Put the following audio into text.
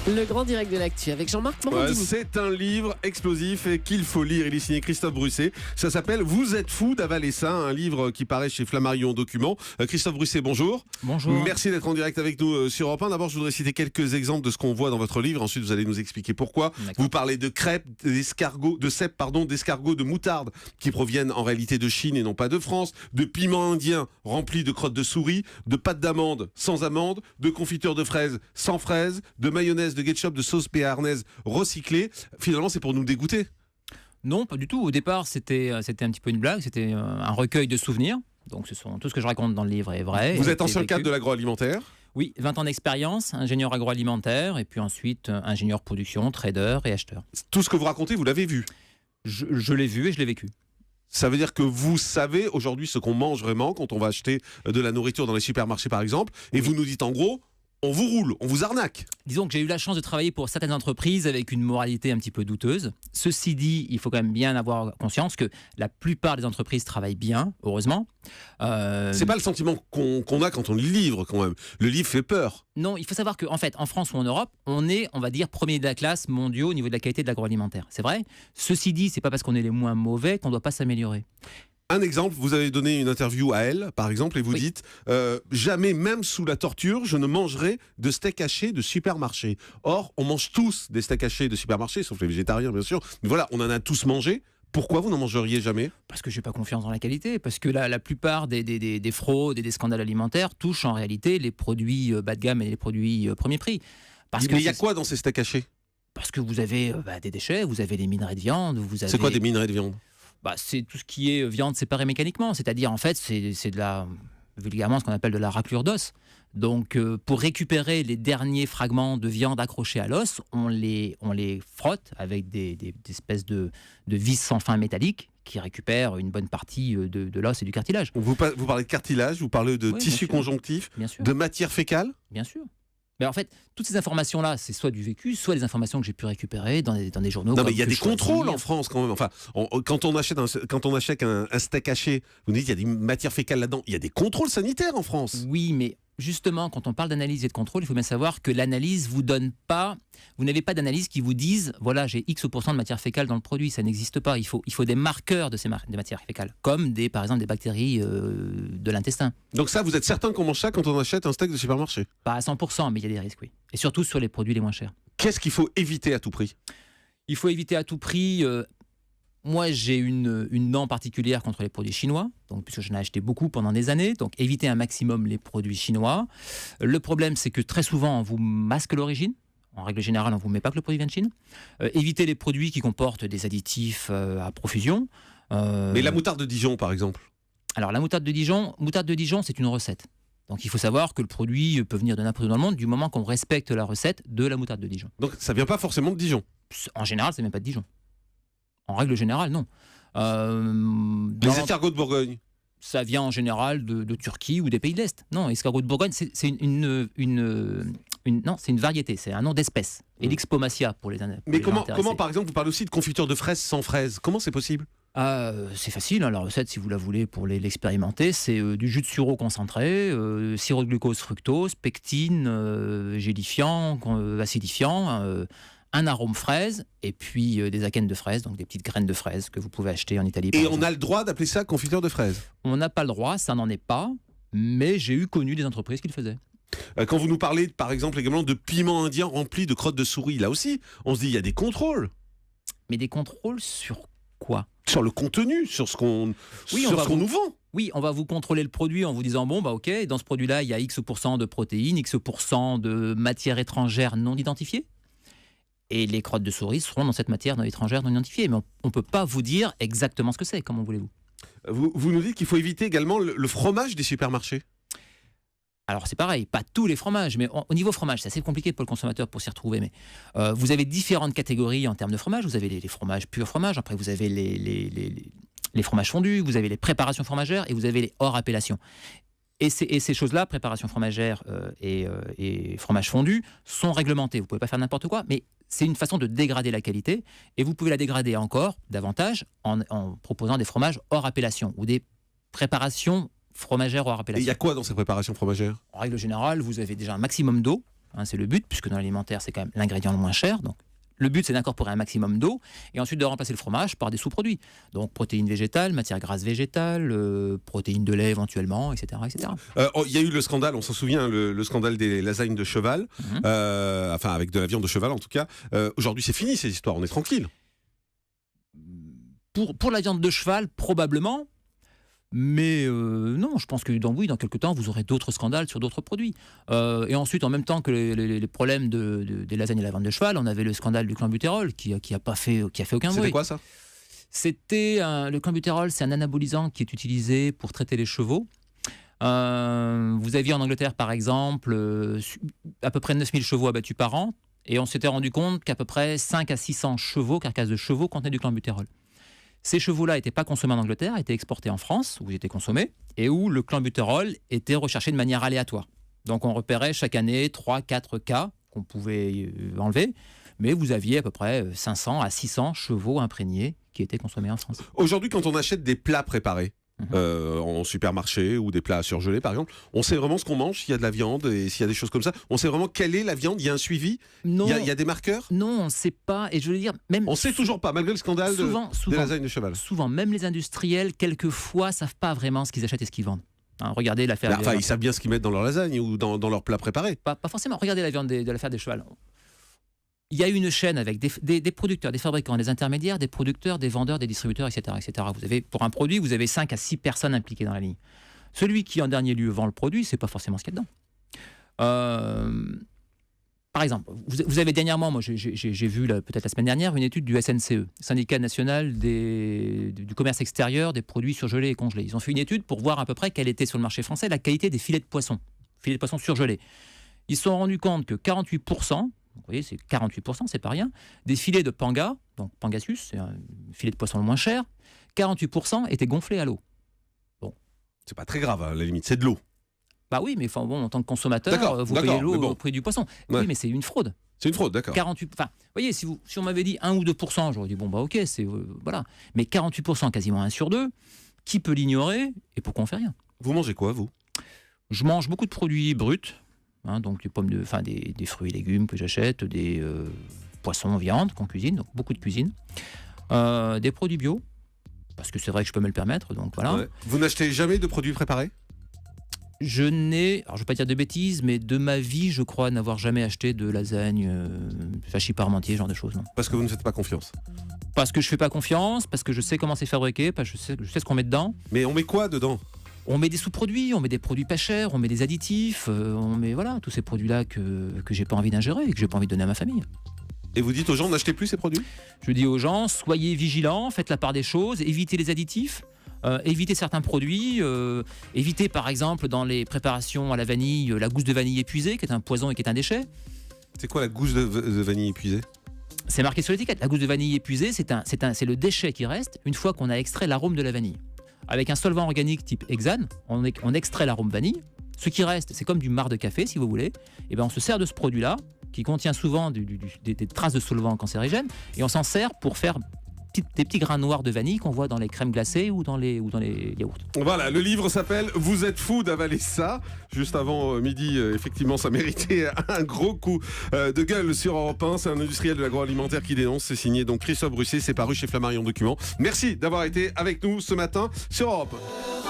Le grand direct de l'actu avec Jean-Marc Morandini. C'est un livre explosif et qu'il faut lire. Il est signé Christophe Brusset. Ça s'appelle Vous êtes fou d'avaler ça, un livre qui paraît chez Flammarion Document. Christophe Brusset, bonjour. Bonjour. Merci d'être en direct avec nous sur Europe 1. D'abord, je voudrais citer quelques exemples de ce qu'on voit dans votre livre. Ensuite, vous allez nous expliquer pourquoi. Vous parlez de crêpes, d'escargots, d'escargots, de moutarde qui proviennent en réalité de Chine et non pas de France, de piments indiens remplis de crottes de souris, de pâte d'amande sans amande, de confiture de fraises sans fraises, de mayonnaise, de ketchup, de sauce béarnaise recyclée. Finalement, c'est pour nous dégoûter. Non, pas du tout. Au départ, c'était un petit peu une blague. C'était un recueil de souvenirs. Donc, tout ce que je raconte dans le livre est vrai. Vous êtes ancien cadre de l'agroalimentaire ? Oui, 20 ans d'expérience, ingénieur agroalimentaire, et puis ensuite ingénieur production, trader et acheteur. Tout ce que vous racontez, vous l'avez vu ? Je l'ai vu et je l'ai vécu. Ça veut dire que vous savez aujourd'hui ce qu'on mange vraiment quand on va acheter de la nourriture dans les supermarchés, par exemple, et vous nous dites en gros, on vous roule, on vous arnaque. Disons que j'ai eu la chance de travailler pour certaines entreprises avec une moralité un petit peu douteuse. Ceci dit, il faut quand même bien avoir conscience que la plupart des entreprises travaillent bien, heureusement. C'est pas le sentiment qu'on a quand on lit le livre, quand même. Le livre fait peur. Non, il faut savoir qu'en fait, en France ou en Europe, on est, on va dire, premier de la classe mondiaux au niveau de la qualité de l'agroalimentaire. C'est vrai. Ceci dit, c'est pas parce qu'on est les moins mauvais qu'on doit pas s'améliorer. Un exemple, vous avez donné une interview à Elle, par exemple, et vous dites jamais, même sous la torture, je ne mangerai de steak haché de supermarché. Or, on mange tous des steaks hachés de supermarché, sauf les végétariens, bien sûr. Mais voilà, on en a tous mangé. Pourquoi vous n'en mangeriez jamais ? Parce que je n'ai pas confiance dans la qualité. Parce que la plupart des fraudes et des scandales alimentaires touchent en réalité les produits bas de gamme et les produits premier prix. Mais il y a quoi dans ces steaks hachés ? Parce que vous avez des déchets, vous avez des minerais de viande. C'est quoi des minerais de viande ? C'est tout ce qui est viande séparée mécaniquement. C'est-à-dire, en fait, c'est de la, vulgairement, ce qu'on appelle de la raclure d'os. Donc, pour récupérer les derniers fragments de viande accrochés à l'os, on les frotte avec des espèces de vis sans fin métalliques qui récupèrent une bonne partie de l'os et du cartilage. Vous parlez de cartilage, vous parlez de tissu conjonctif, de matière fécale ? Bien sûr. Mais en fait, toutes ces informations-là, c'est soit du vécu, soit des informations que j'ai pu récupérer dans des journaux. Non, mais il y a des contrôles en France quand même. Enfin, quand on achète un steak haché, vous nous dites qu'il y a des matières fécales là-dedans. Il y a des contrôles sanitaires en France. Oui, mais justement, quand on parle d'analyse et de contrôle, il faut bien savoir que l'analyse vous donne pas. Vous n'avez pas d'analyse qui vous dise voilà, j'ai X% de matière fécale dans le produit. Ça n'existe pas. Il faut des marqueurs de ces des matières fécales, comme par exemple des bactéries de l'intestin. Donc ça, vous êtes certain qu'on mange ça quand on achète un steak de supermarché ? Pas à 100%, mais il y a des risques, oui. Et surtout sur les produits les moins chers. Qu'est-ce qu'il faut éviter à tout prix ? Il faut éviter à tout prix. Moi, j'ai une dent particulière contre les produits chinois, donc, puisque j'en ai acheté beaucoup pendant des années. Donc, évitez un maximum les produits chinois. Le problème, c'est que très souvent, on vous masque l'origine. En règle générale, on ne vous met pas que le produit vient de Chine. Évitez les produits qui comportent des additifs à profusion. Mais la moutarde de Dijon, par exemple ? Alors, la moutarde de Dijon, c'est une recette. Donc, il faut savoir que le produit peut venir de n'importe où dans le monde du moment qu'on respecte la recette de la moutarde de Dijon. Donc, ça ne vient pas forcément de Dijon ? En général, ça ne vient pas de Dijon. En règle générale, non. Les escargots de Bourgogne ? Ça vient en général de Turquie ou des pays de l'Est. Non, escargot de Bourgogne, c'est une variété, c'est un nom d'espèce. Et l'Expomacia pour les Mais comment, par exemple, vous parlez aussi de confiture de fraises sans fraises ? Comment c'est possible ? C'est facile, hein, la recette, si vous la voulez pour l'expérimenter, c'est du jus de sureau concentré, sirop de glucose fructose, pectine, gélifiant, acidifiant, un arôme fraise et puis des akènes de fraises, donc des petites graines de fraises que vous pouvez acheter en Italie. Et on a le droit d'appeler ça confiture de fraises ? On n'a pas le droit, ça n'en est pas, mais j'ai connu des entreprises qui le faisaient. Quand vous nous parlez, par exemple, également de piments indiens remplis de crottes de souris, là aussi, on se dit il y a des contrôles. Mais des contrôles sur quoi ? Sur le contenu, sur ce qu'on nous vend. Oui, on va vous contrôler le produit en vous disant bon, bah ok, dans ce produit-là, il y a X% de protéines, X% de matières étrangères non identifiées. Et les crottes de souris seront dans cette matière étrangère non identifiée. Mais on ne peut pas vous dire exactement ce que c'est. Comment voulez-vous ? Vous nous dites qu'il faut éviter également le fromage des supermarchés. Alors c'est pareil, pas tous les fromages, mais au niveau fromage, c'est assez compliqué pour le consommateur pour s'y retrouver. Mais vous avez différentes catégories en termes de fromage. Vous avez les fromages purs fromages, après vous avez les fromages fondus, vous avez les préparations fromagères et vous avez les hors appellation. Et ces choses-là, préparation fromagère et fromage fondu, sont réglementées. Vous ne pouvez pas faire n'importe quoi, mais c'est une façon de dégrader la qualité. Et vous pouvez la dégrader encore davantage en proposant des fromages hors appellation ou des préparations fromagères hors appellation. Et il y a quoi dans ces préparations fromagères ? En règle générale, vous avez déjà un maximum d'eau. hein, c'est le but, puisque dans l'alimentaire, c'est quand même l'ingrédient le moins cher. Donc, le but, c'est d'incorporer un maximum d'eau et ensuite de remplacer le fromage par des sous-produits. Donc, protéines végétales, matières grasses végétales, protéines de lait éventuellement, etc. etc. Il y a eu le scandale, on s'en souvient, le scandale des lasagnes de cheval, enfin avec de la viande de cheval en tout cas. Aujourd'hui, c'est fini ces histoires, on est tranquille. Pour la viande de cheval, probablement. Mais non, je pense que dans quelques temps, vous aurez d'autres scandales sur d'autres produits. Et ensuite, en même temps que les problèmes des lasagnes et la viande de cheval, on avait le scandale du clambuterol qui a fait aucun bruit. C'était quoi ça? Le clambuterol, c'est un anabolisant qui est utilisé pour traiter les chevaux. Vous aviez en Angleterre, par exemple, à peu près 9000 chevaux abattus par an. Et on s'était rendu compte qu'à peu près 5 à 600 chevaux, carcasses de chevaux, contenaient du clambuterol. Ces chevaux-là n'étaient pas consommés en Angleterre, étaient exportés en France, où ils étaient consommés, et où le clambuterol était recherché de manière aléatoire. Donc on repérait chaque année 3-4 cas qu'on pouvait enlever, mais vous aviez à peu près 500 à 600 chevaux imprégnés qui étaient consommés en France. Aujourd'hui, quand on achète des plats préparés, en supermarché ou des plats surgelés par exemple, on sait vraiment ce qu'on mange, s'il y a de la viande et s'il y a des choses comme ça, on sait vraiment quelle est la viande, il y a un suivi, il y a des marqueurs? Non, on ne sait pas, et je veux dire, même... On sait toujours pas, malgré le scandale des lasagnes de cheval. Souvent, même les industriels, quelquefois, ne savent pas vraiment ce qu'ils achètent et ce qu'ils vendent. Hein, regardez l'affaire... Enfin, ils savent bien ce qu'ils mettent dans leur lasagne ou dans leur plat préparé. Pas forcément, regardez la viande de l'affaire des chevals. Il y a une chaîne avec des producteurs, des fabricants, des intermédiaires, des producteurs, des vendeurs, des distributeurs, etc., etc. Vous avez, pour un produit, vous avez 5 à 6 personnes impliquées dans la ligne. Celui qui, en dernier lieu, vend le produit, ce n'est pas forcément ce qu'il y a dedans. Par exemple, vous avez dernièrement, moi j'ai vu peut-être la semaine dernière, une étude du SNCE, Syndicat national du commerce extérieur des produits surgelés et congelés. Ils ont fait une étude pour voir à peu près quelle était sur le marché français la qualité des filets de poisson surgelés. Ils se sont rendus compte que 48%, vous voyez, c'est 48%, c'est pas rien. Des filets de panga, donc Pangasus, c'est un filet de poisson le moins cher, 48% étaient gonflés à l'eau. Bon. C'est pas très grave, à la limite, c'est de l'eau. Bah oui, mais en tant que consommateur, vous payez l'eau au prix du poisson. Ouais. Oui, mais c'est une fraude. C'est une fraude, d'accord. 48%. Enfin, vous voyez, si on m'avait dit 1 ou 2%, j'aurais dit bon, bah ok, c'est. Voilà. Mais 48%, quasiment 1 sur 2, qui peut l'ignorer et pourquoi on fait rien? Vous mangez quoi, vous? Je mange beaucoup de produits bruts. Hein, donc des fruits et légumes que j'achète, des poissons, viande qu'on cuisine, donc beaucoup de cuisine, des produits bio, parce que c'est vrai que je peux me le permettre, donc voilà. Ouais. Vous n'achetez jamais de produits préparés? Je ne vais pas dire de bêtises, mais de ma vie, je crois n'avoir jamais acheté de lasagne, hachis parmentier, ce genre de choses. Non. Parce que vous ne faites pas confiance? Parce que je ne fais pas confiance, parce que je sais comment c'est fabriqué, parce que je sais ce qu'on met dedans. Mais on met quoi dedans? On met des sous-produits, on met des produits pas chers, on met des additifs, on met tous ces produits-là que j'ai pas envie d'ingérer et que j'ai pas envie de donner à ma famille. Et vous dites aux gens, n'achetez plus ces produits? Je dis aux gens, soyez vigilants, faites la part des choses, évitez les additifs, évitez certains produits, évitez par exemple dans les préparations à la vanille, la gousse de vanille épuisée, qui est un poison et qui est un déchet. C'est quoi la gousse de vanille épuisée? C'est marqué sur l'étiquette. La gousse de vanille épuisée, c'est le déchet qui reste une fois qu'on a extrait l'arôme de la vanille. Avec un solvant organique type hexane, on extrait l'arôme vanille. Ce qui reste, c'est comme du marc de café, si vous voulez. Et ben on se sert de ce produit-là, qui contient souvent des traces de solvants cancérigènes, et on s'en sert pour faire des petits grains noirs de vanille qu'on voit dans les crèmes glacées ou dans les yaourts. Voilà, le livre s'appelle « Vous êtes fou d'avaler ça ». Juste avant midi, effectivement, ça méritait un gros coup de gueule sur Europe 1. C'est un industriel de l'agroalimentaire qui dénonce. C'est signé donc Christophe Brusset, c'est paru chez Flammarion Documents. Merci d'avoir été avec nous ce matin sur Europe 1.